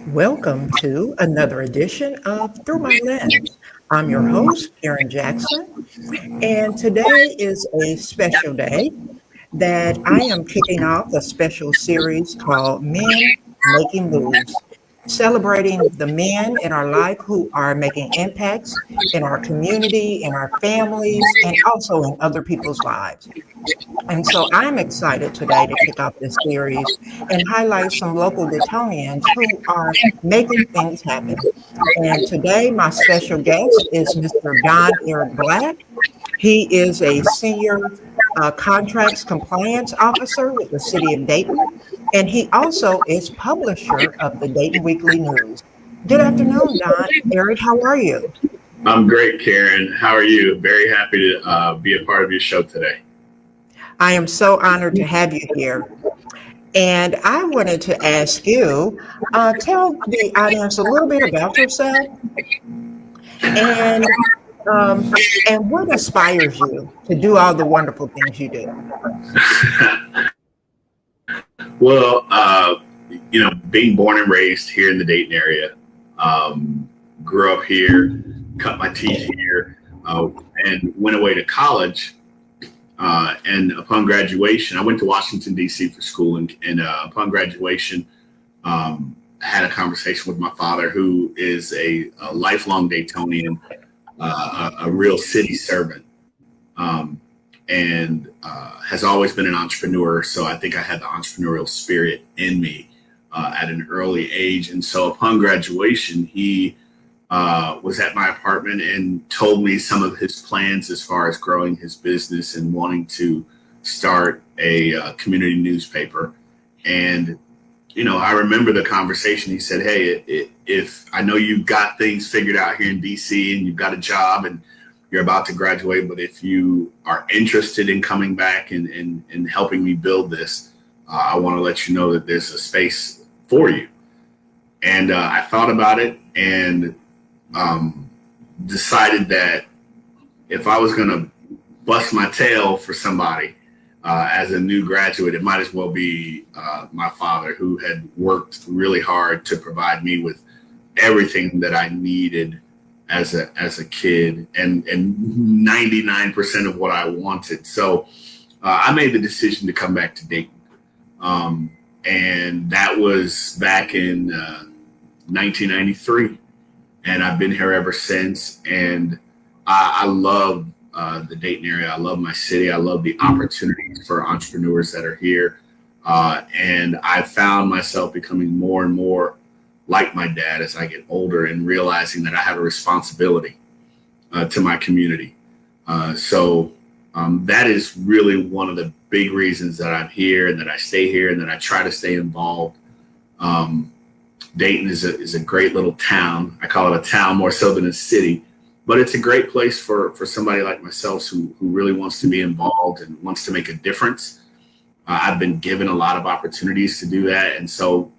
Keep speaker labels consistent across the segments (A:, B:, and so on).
A: Welcome to another edition of Through My Lens. I'm your host, Karen Jackson, and today is a special day that I am kicking off a special series called Men Making Moves, celebrating the men in our life who are making impacts in our community, in our families, and also in other people's lives. And so I'm excited today to kick off this series and highlight some local Daytonians who are making things happen. And today, my special guest is Mr. Donerik Black. He is a senior contracts compliance officer with the city of Dayton, and he also is publisher of the Dayton Weekly News. Good afternoon, Don. Eric, how are you?
B: I'm great, Karen. How are you? Very happy to be a part of your show today.
A: I am so honored to have you here. And I wanted to ask you, tell the audience a little bit about yourself and um, and what inspires you to do all the wonderful things you do.
B: Well, being born and raised here in the Dayton area, grew up here, cut my teeth here, and went away to college. And upon graduation, I went to Washington, D.C. for school. And upon graduation, had a conversation with my father, who is a lifelong Daytonian, a real city servant, and has always been an entrepreneur. So I think I had the entrepreneurial spirit in me at an early age. And so upon graduation, he was at my apartment and told me some of his plans as far as growing his business and wanting to start a community newspaper. And, I remember the conversation. He said, hey, if I know you've got things figured out here in DC and you've got a job and you're about to graduate, but if you are interested in coming back and helping me build this, I want to let you know that there's a space for you. And I thought about it and decided that if I was going to bust my tail for somebody as a new graduate, it might as well be my father, who had worked really hard to provide me with everything that I needed as a kid and 99% of what I wanted. So I made the decision to come back to Dayton. And that was back in 1993. And I've been here ever since. And I love the Dayton area. I love my city. I love the opportunities for entrepreneurs that are here. And I found myself becoming more and more like my dad as I get older and realizing that I have a responsibility to my community. So that is really one of the big reasons that I'm here and that I stay here and that I try to stay involved. Dayton is a great little town. I call it a town more so than a city, but it's a great place for somebody like myself who really wants to be involved and wants to make a difference. I've been given a lot of opportunities to do that. And so,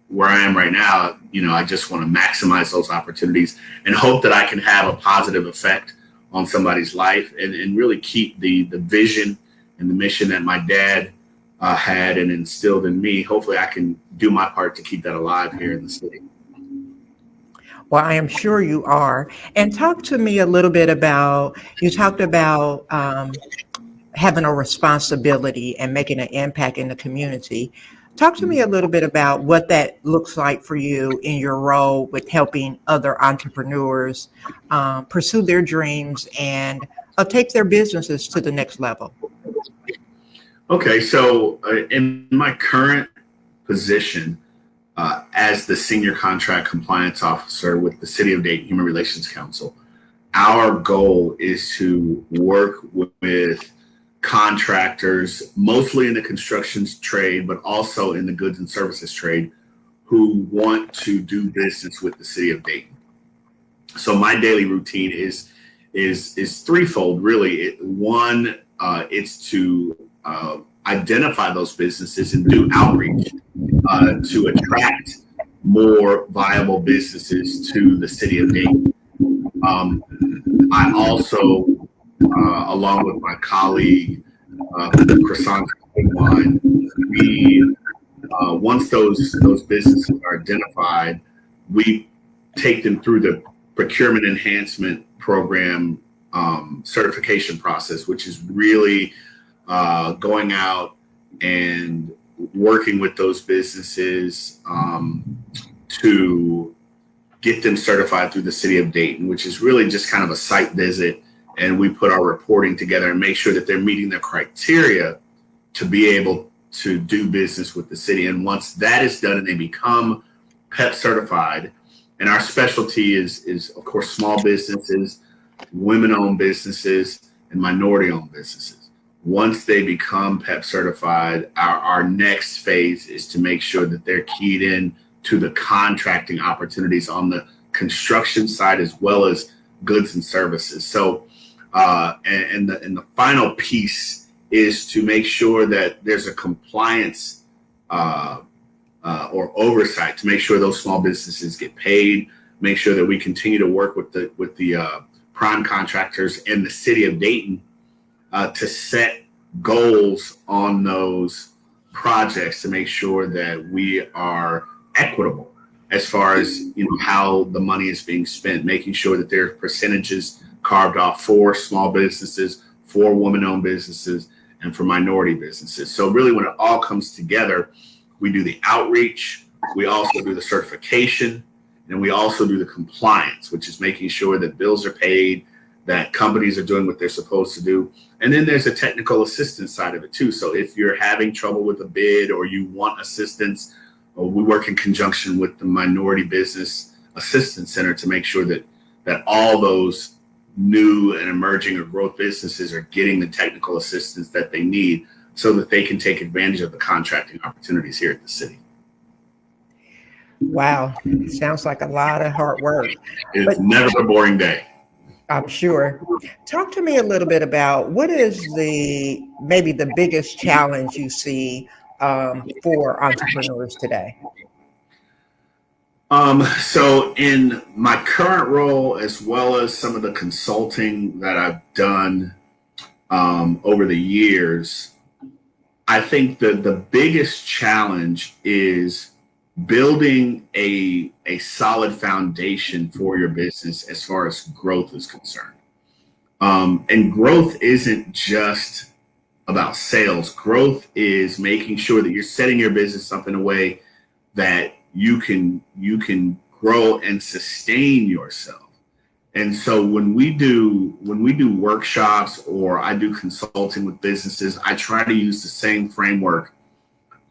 B: where I am right now, I just want to maximize those opportunities and hope that I can have a positive effect on somebody's life and really keep the vision and the mission that my dad had and instilled in me. Hopefully I can do my part to keep that alive here in the city.
A: Well, I am sure you are. And talk to me a little bit about, you talked about having a responsibility and making an impact in the community. Talk to me a little bit about what that looks like for you in your role with helping other entrepreneurs pursue their dreams and take their businesses to the next level.
B: Okay, so in my current position as the senior contract compliance officer with the City of Dayton Human Relations Council, our goal is to work with contractors, mostly in the construction trade, but also in the goods and services trade, who want to do business with the City of Dayton. So my daily routine is threefold, really. One, it's to identify those businesses and do outreach to attract more viable businesses to the City of Dayton. I also, along with my colleague, Croissant Wine, we once those businesses are identified, we take them through the procurement enhancement program certification process, which is really going out and working with those businesses to get them certified through the city of Dayton, which is really just kind of a site visit. And we put our reporting together and make sure that they're meeting the criteria to be able to do business with the city. And once that is done and they become PEP certified, and our specialty is of course small businesses, women-owned businesses, and minority-owned businesses. Once they become PEP certified, our next phase is to make sure that they're keyed in to the contracting opportunities on the construction side as well as goods and services. So, and the final piece is to make sure that there's a compliance or oversight to make sure those small businesses get paid, make sure that we continue to work with the prime contractors in the city of Dayton to set goals on those projects to make sure that we are equitable as far as how the money is being spent, making sure that there are percentages carved off for small businesses, for women-owned businesses, and for minority businesses. So really when it all comes together, we do the outreach, we also do the certification, and we also do the compliance, which is making sure that bills are paid, that companies are doing what they're supposed to do. And then there's a technical assistance side of it too. So if you're having trouble with a bid or you want assistance, we work in conjunction with the Minority Business Assistance Center to make sure that all those new and emerging or growth businesses are getting the technical assistance that they need so that they can take advantage of the contracting opportunities here at the city.
A: Wow. Sounds like a lot of hard work.
B: It's never a boring day.
A: I'm sure. Talk to me a little bit about what is maybe the biggest challenge you see for entrepreneurs today?
B: So in my current role, as well as some of the consulting that I've done over the years, I think the biggest challenge is building a solid foundation for your business as far as growth is concerned. And growth isn't just about sales. Growth is making sure that you're setting your business up in a way that you can grow and sustain yourself. And so when we do workshops or I do consulting with businesses, I try to use the same framework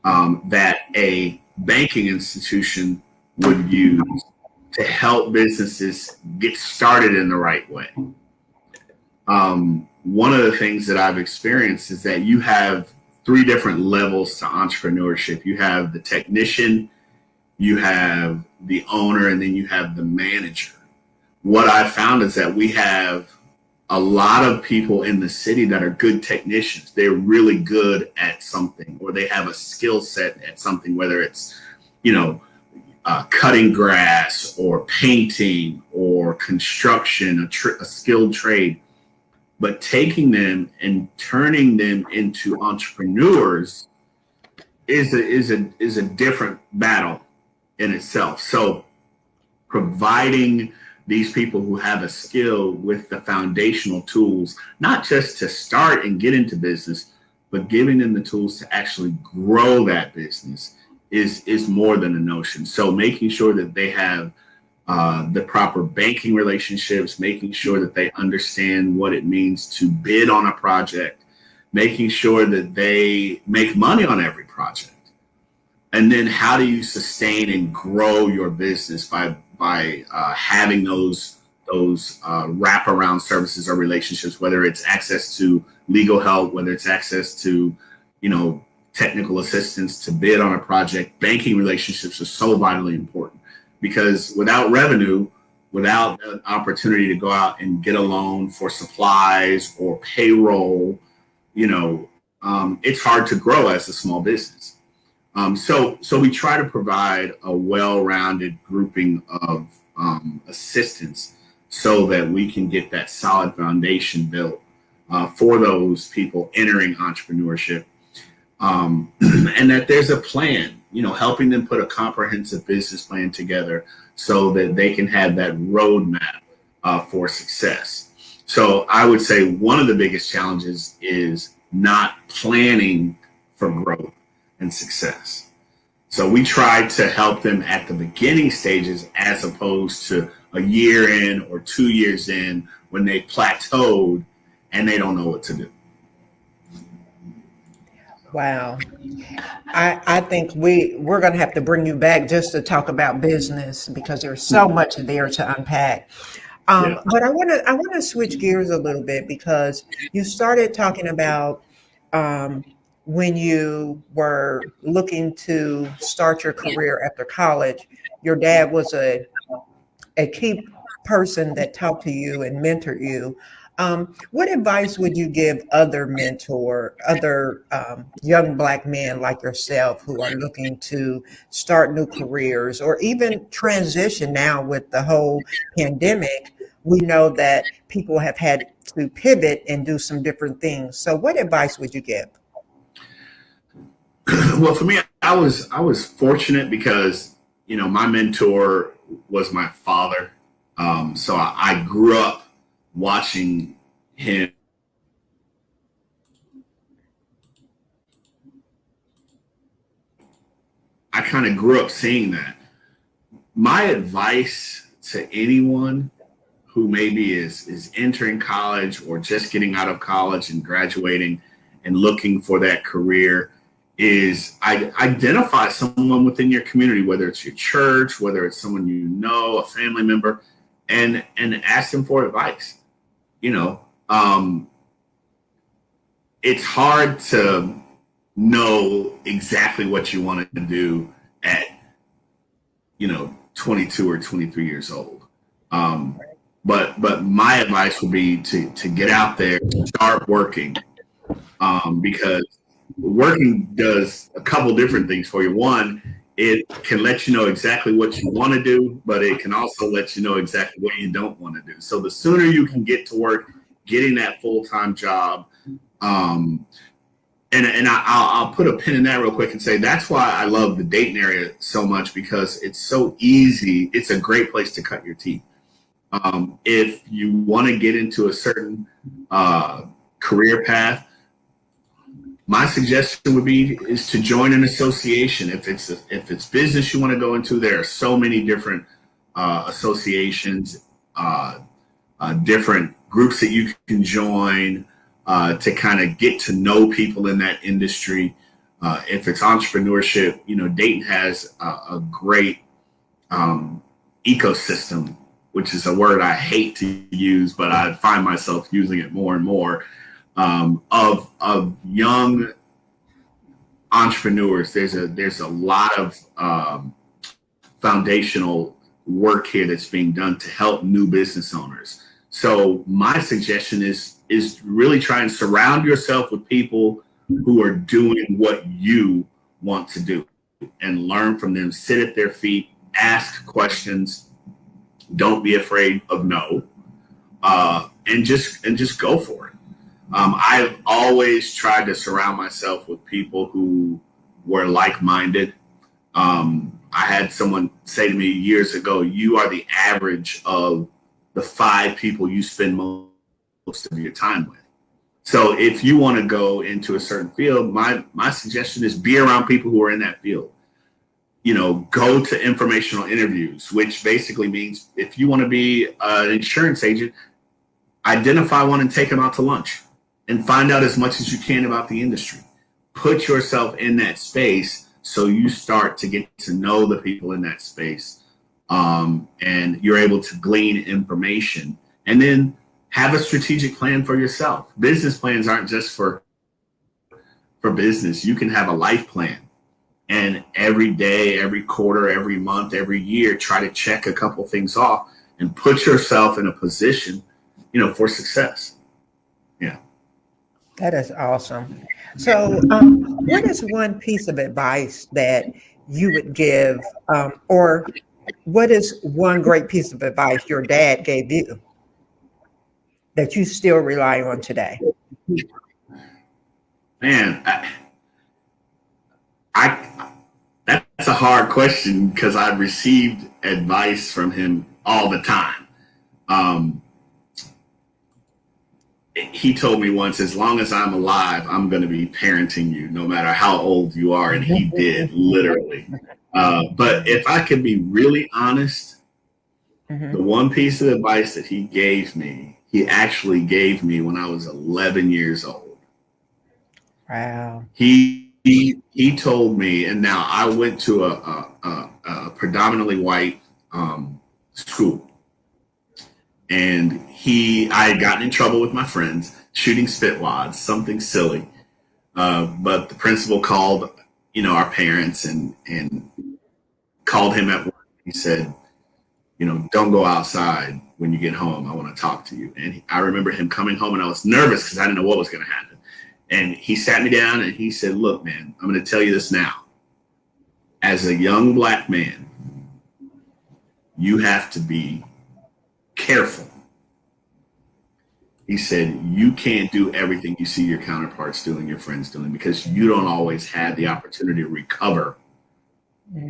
B: that a banking institution would use to help businesses get started in the right way. One of the things that I've experienced is that you have 3 different levels to entrepreneurship. You have the technician, you have the owner, and then you have the manager. What I found is that we have a lot of people in the city that are good technicians. They're really good at something, or they have a skill set at something, whether it's, cutting grass or painting or construction, a skilled trade. But taking them and turning them into entrepreneurs is a different battle in itself. So providing these people who have a skill with the foundational tools, not just to start and get into business, but giving them the tools to actually grow that business is more than a notion. So making sure that they have the proper banking relationships, making sure that they understand what it means to bid on a project, making sure that they make money on every project. And then how do you sustain and grow your business by having those wraparound services or relationships, whether it's access to legal help, whether it's access to, technical assistance to bid on a project. Banking relationships are so vitally important because without revenue, without the opportunity to go out and get a loan for supplies or payroll, it's hard to grow as a small business. So we try to provide a well-rounded grouping of assistance so that we can get that solid foundation built for those people entering entrepreneurship, and that there's a plan helping them put a comprehensive business plan together so that they can have that roadmap for success. So I would say one of the biggest challenges is not planning for growth and success. So we try to help them at the beginning stages as opposed to a year in or 2 years in when they plateaued and they don't know what to do.
A: Wow. I think we're going to have to bring you back just to talk about business because there's so much there to unpack.
B: Yeah.
A: But I want to switch gears a little bit because you started talking about um, when you were looking to start your career after college. Your dad was a key person that talked to you and mentored you. What advice would you give other young Black men like yourself who are looking to start new careers or even transition now with the whole pandemic? We know that people have had to pivot and do some different things. So, what advice would you give?
B: Well, for me, I was fortunate because my mentor was my father. So I grew up watching him. I kind of grew up seeing that. My advice to anyone who maybe is entering college or just getting out of college and graduating and looking for that career is identify someone within your community, whether it's your church, whether it's someone a family member, and ask them for advice. You know, um, it's hard to know exactly what you want to do at 22 or 23 years old. Um, but my advice would be to get out there, start working, because working does a couple different things for you. One, it can let you know exactly what you want to do, but it can also let you know exactly what you don't want to do. So the sooner you can get to work, getting that full time job, um, I'll put a pin in that real quick and say that's why I love the Dayton area so much because it's so easy. It's a great place to cut your teeth. If you want to get into a certain career path, my suggestion would be is to join an association. If it's business you want to go into, there are so many different associations, different groups that you can join to kind of get to know people in that industry. If it's entrepreneurship, Dayton has a great ecosystem, which is a word I hate to use, but I find myself using it more and more. Of young entrepreneurs, there's a lot of foundational work here that's being done to help new business owners. So my suggestion is really try and surround yourself with people who are doing what you want to do and learn from them. Sit at their feet, ask questions. Don't be afraid of no, and just go for it. I've always tried to surround myself with people who were like-minded. I had someone say to me years ago, "You are the average of the 5 people you spend most of your time with." So if you want to go into a certain field, my suggestion is be around people who are in that field. Go to informational interviews, which basically means if you want to be an insurance agent, identify one and take them out to lunch and find out as much as you can about the industry. Put yourself in that space so you start to get to know the people in that space, and you're able to glean information and then have a strategic plan for yourself. Business plans aren't just for business. You can have a life plan. And every day, every quarter, every month, every year, try to check a couple things off and put yourself in a position, for success. Yeah.
A: That is awesome. So, what is one piece of advice that you would give, or what is one great piece of advice your dad gave you that you still rely on today?
B: Man, I that's hard question because I've received advice from him all the time. He told me once, as long as I'm alive, I'm going to be parenting you, no matter how old you are. And he did, literally. But if I could be really honest, the one piece of advice that he gave me, he actually gave me when I was 11 years old.
A: Wow.
B: He told me, and now I went to a predominantly white school. And I had gotten in trouble with my friends shooting spitwads, something silly. But the principal called, our parents and called him at work. He said, don't go outside when you get home. I want to talk to you. And I remember him coming home, and I was nervous because I didn't know what was going to happen. And he sat me down and he said, look, man, I'm going to tell you this now. As a young Black man, you have to be careful. He said, you can't do everything you see your counterparts doing, your friends doing, because you don't always have the opportunity to recover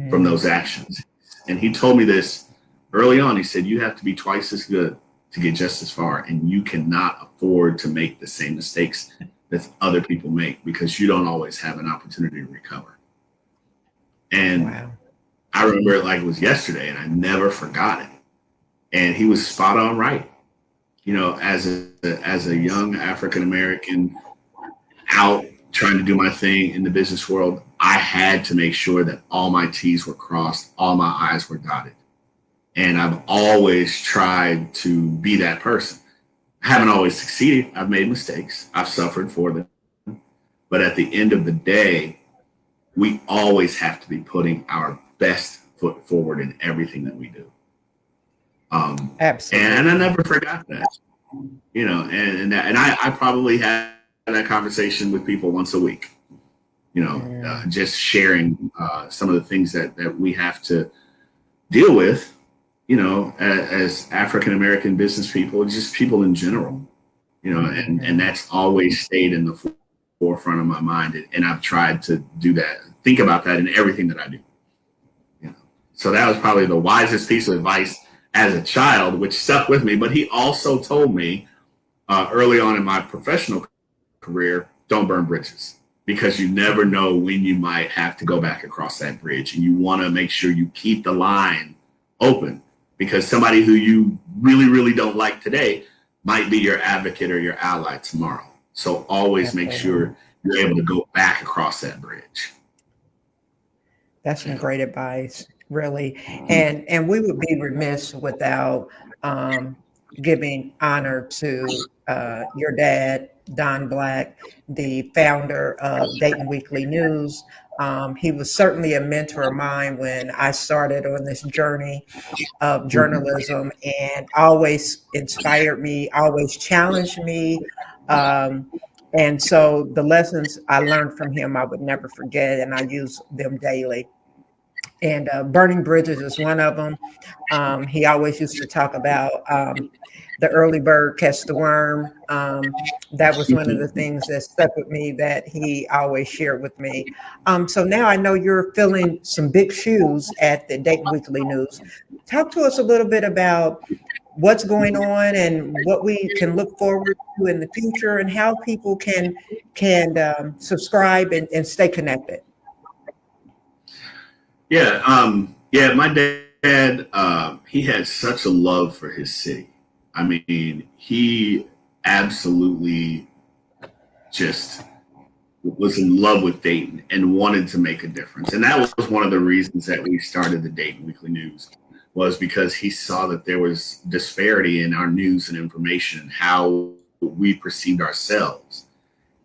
B: from those actions. And he told me this early on. He said, you have to be twice as good to get just as far, and you cannot afford to make the same mistakes that other people make because you don't always have an opportunity to recover. And wow. I remember it like it was yesterday, and I never forgot it. And he was spot on right. As a young African American out trying to do my thing in the business world, I had to make sure that all my T's were crossed, all my I's were dotted. And I've always tried to be that person. I haven't always succeeded. I've made mistakes. I've suffered for them. But at the end of the day, we always have to be putting our best foot forward in everything that we do.
A: Absolutely.
B: And I never forgot that, and I probably had that conversation with people once a week, just sharing some of the things that we have to deal with, as African-American business people, just people in general, and that's always stayed in the forefront of my mind. And I've tried to do that, think about that in everything that I do. So that was probably the wisest piece of advice as a child, which stuck with me. But he also told me early on in my professional career, don't burn bridges, because you never know when you might have to go back across that bridge. And you want to make sure you keep the line open, because somebody who you really, really don't like today might be your advocate or your ally tomorrow. So always make sure you're able to go back across that bridge.
A: That's some great advice, really. And we would be remiss without giving honor to your dad, Don Black, the founder of Dayton Weekly News. He was certainly a mentor of mine when I started on this journey of journalism, and always inspired me, always challenged me. And so the lessons I learned from him, I would never forget, and I use them daily. And burning bridges is one of them. He always used to talk about the early bird catch the worm. That was one of the things that stuck with me that he always shared with me. So now I know you're filling some big shoes at the Dayton Weekly News. Talk to us a little bit about what's going on and what we can look forward to in the future, and how people can subscribe and stay connected.
B: Yeah, my dad, he had such a love for his city. I mean, he absolutely just was in love with Dayton and wanted to make a difference. And that was one of the reasons that we started the Dayton Weekly News, was because he saw that there was disparity in our news and information, how we perceived ourselves.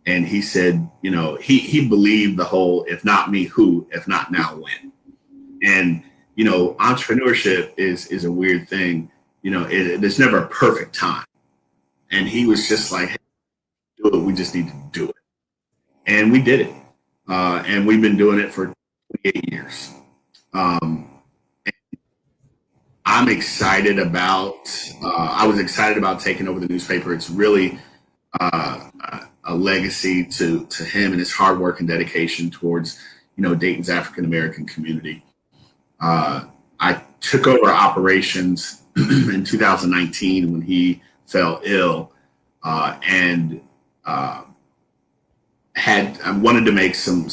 B: And he said, he believed the whole, if not me, who, if not now, when. And, entrepreneurship is a weird thing. There's never a perfect time. And he was just like, hey, do it. We just need to do it. And we did it. And we've been doing it for 28 years. I'm excited about, I was excited about taking over the newspaper. It's really a legacy to him and his hard work and dedication towards, Dayton's African-American community. I took over operations in 2019 when he fell ill, and I wanted to make some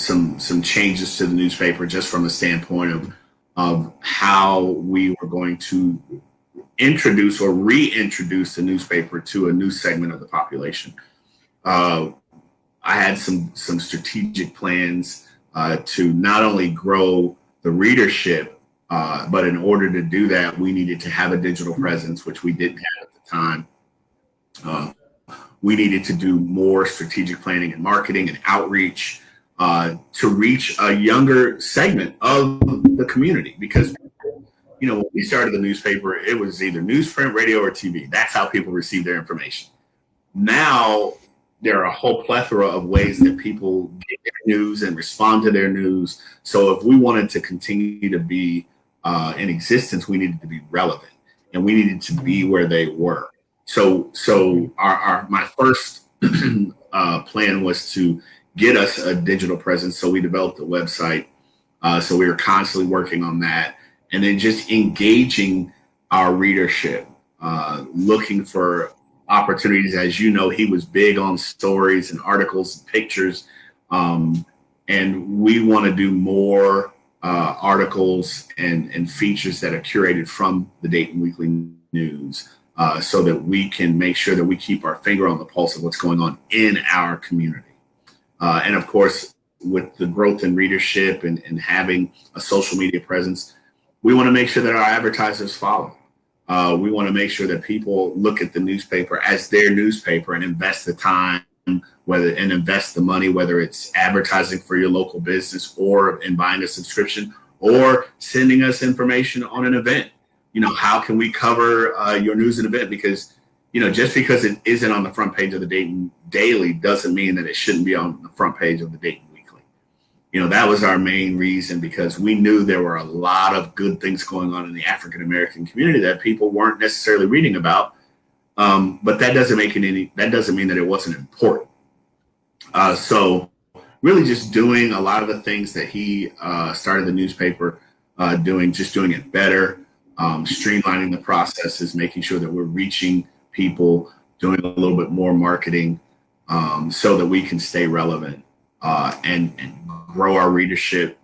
B: changes to the newspaper just from the standpoint of how we were going to introduce or reintroduce the newspaper to a new segment of the population. I had some strategic plans to not only grow the readership, but in order to do that, we needed to have a digital presence, which we didn't have at the time. We needed to do more strategic planning and marketing and outreach to reach a younger segment of the community. Because, when we started the newspaper, it was either newsprint, radio, or TV. That's how people receive their information. Now, there are a whole plethora of ways that people get their news and respond to their news. So if we wanted to continue to be in existence, we needed to be relevant and we needed to be where they were. So my first plan was to get us a digital presence. So we developed a website. So we were constantly working on that, and then just engaging our readership, looking for opportunities. As you know, he was big on stories and articles and pictures. And we want to do more articles and features that are curated from the Dayton Weekly News, so that we can make sure that we keep our finger on the pulse of what's going on in our community. And of course, with the growth in readership and having a social media presence, we want to make sure that our advertisers follow. We want to make sure that people look at the newspaper as their newspaper and invest the time, invest the money, whether it's advertising for your local business or in buying a subscription or sending us information on an event. How can we cover your news and event? Because, just because it isn't on the front page of the Dayton Daily doesn't mean that it shouldn't be on the front page of the Dayton Weekly. That was our main reason, because we knew there were a lot of good things going on in the African American community that people weren't necessarily reading about. But that doesn't mean that it wasn't important. So really just doing a lot of the things that he started the newspaper doing it better, streamlining the processes, making sure that we're reaching people, doing a little bit more marketing, so that we can stay relevant and grow our readership,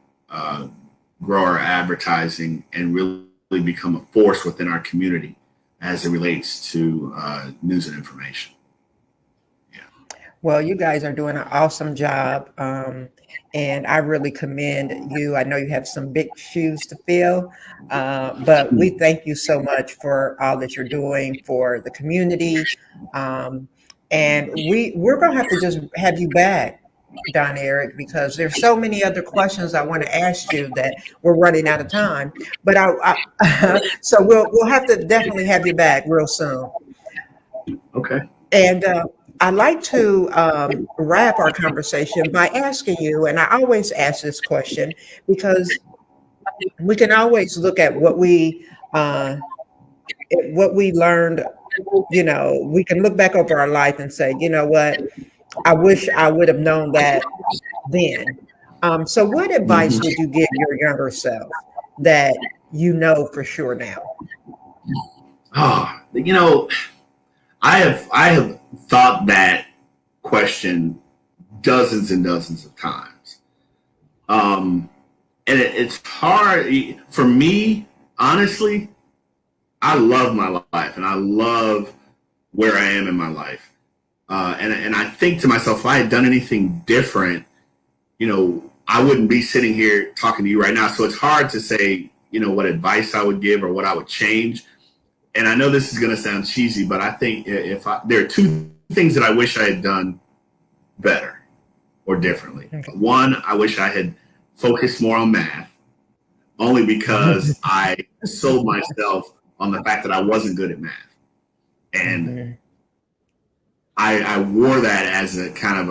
B: grow our advertising, and really become a force within our community as it relates to news and information.
A: Well, you guys are doing an awesome job, and I really commend you. I know you have some big shoes to fill, but we thank you so much for all that you're doing for the community. And we're going to have to just have you back, Donerik, because there's so many other questions I want to ask you that we're running out of time. But so we'll have to definitely have you back real soon.
B: Okay.
A: And I'd like to wrap our conversation by asking you, and I always ask this question because we can always look at what we learned. We can look back over our life and say, you know what, I wish I would have known that then. So what advice would you give your younger self that you know for sure now?
B: I have thought that question dozens and dozens of times. And it's hard for me, honestly. I love my life and I love where I am in my life. And I think to myself, if I had done anything different, I wouldn't be sitting here talking to you right now. So it's hard to say, what advice I would give or what I would change. And I know this is going to sound cheesy, but I think there are two things that I wish I had done better or differently. Okay. One, I wish I had focused more on math, only because I sold myself on the fact that I wasn't good at math. And I wore that as a kind of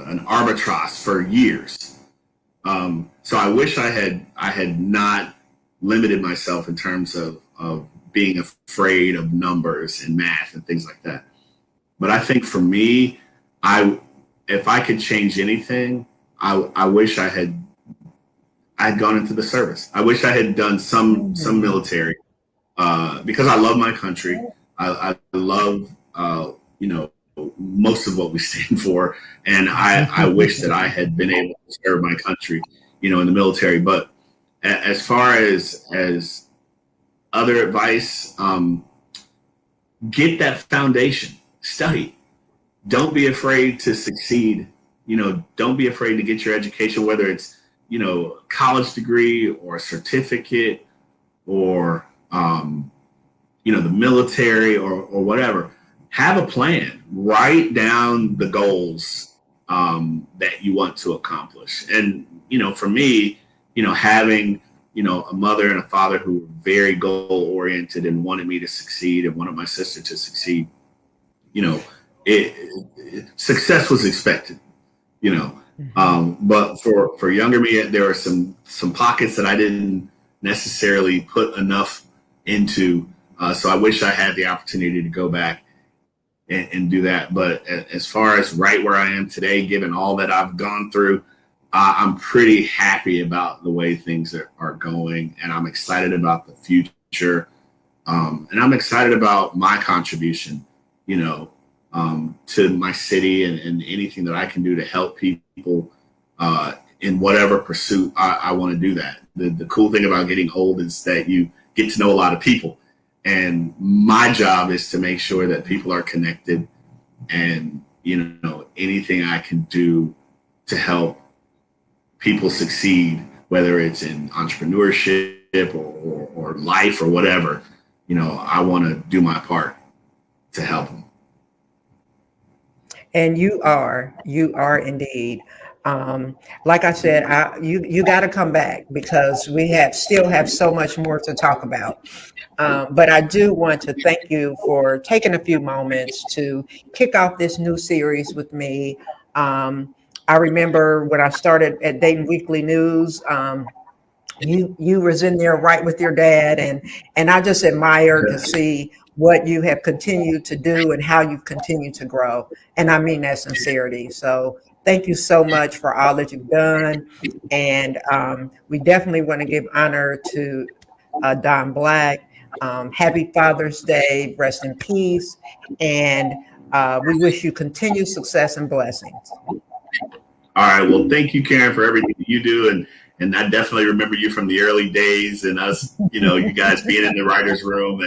B: an albatross for years. So I wish I had not limited myself in terms of being afraid of numbers and math and things like that. But I think for me, if I could change anything, I wish I I had gone into the service. I wish I had done some military because I love my country. I love you know, most of what we stand for, and I wish that I had been able to serve my country, you know, in the military. But as far as other advice, get that foundation, study. Don't be afraid to succeed. You know, don't be afraid to get your education, whether it's, you know, a college degree or a certificate or, you know, the military or whatever. Have a plan. Write down the goals that you want to accomplish. And, you know, for me, you know, having, you know, a mother and a father who were very goal oriented and wanted me to succeed and wanted my sister to succeed, you know, success was expected, you know. But for younger me, there were some pockets that I didn't necessarily put enough into. So I wish I had the opportunity to go back and do that. But as far as right where I am today, given all that I've gone through, I'm pretty happy about the way things are going, and I'm excited about the future. And I'm excited about my contribution, you know, to my city and anything that I can do to help people in whatever pursuit I want to do that. The cool thing about getting old is that you get to know a lot of people. And my job is to make sure that people are connected, and, you know, anything I can do to help people succeed, whether it's in entrepreneurship or life or whatever, you know, I want to do my part to help them.
A: And you are indeed. Like I said, you got to come back because we still have so much more to talk about. But I do want to thank you for taking a few moments to kick off this new series with me. I remember when I started at Dayton Weekly News. You was in there right with your dad, and I just admire to see what you have continued to do and how you've continued to grow, and I mean that sincerity. So thank you so much for all that you've done, and we definitely want to give honor to Don Black. Happy Father's Day, rest in peace, and we wish you continued success and blessings.
B: All right. Well, thank you, Karen, for everything that you do. And I definitely remember you from the early days and us, you know, you guys being in the writer's room.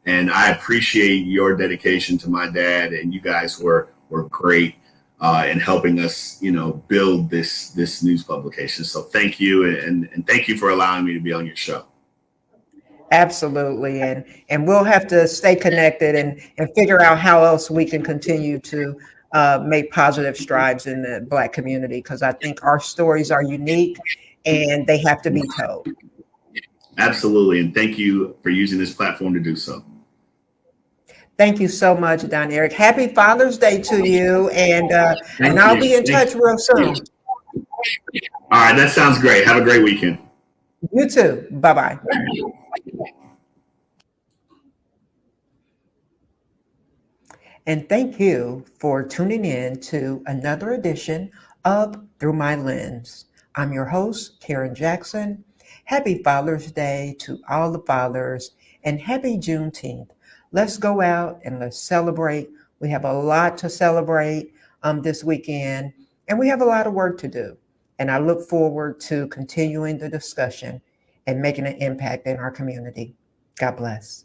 B: And I appreciate your dedication to my dad. And you guys were great in helping us, you know, build this news publication. So thank you. And thank you for allowing me to be on your show.
A: Absolutely. And we'll have to stay connected and figure out how else we can continue to make positive strides in the Black community, because I think our stories are unique and they have to be told.
B: Absolutely. And thank you for using this platform to do so.
A: Thank you so much, Donerik. Happy Father's Day to you. And I'll be in touch real soon.
B: All right. That sounds great. Have a great weekend.
A: You too. Bye-bye. And thank you for tuning in to another edition of Through My Lens. I'm your host, Karen Jackson. Happy Father's Day to all the fathers, and happy Juneteenth. Let's go out and let's celebrate. We have a lot to celebrate this weekend, and we have a lot of work to do. And I look forward to continuing the discussion and making an impact in our community. God bless.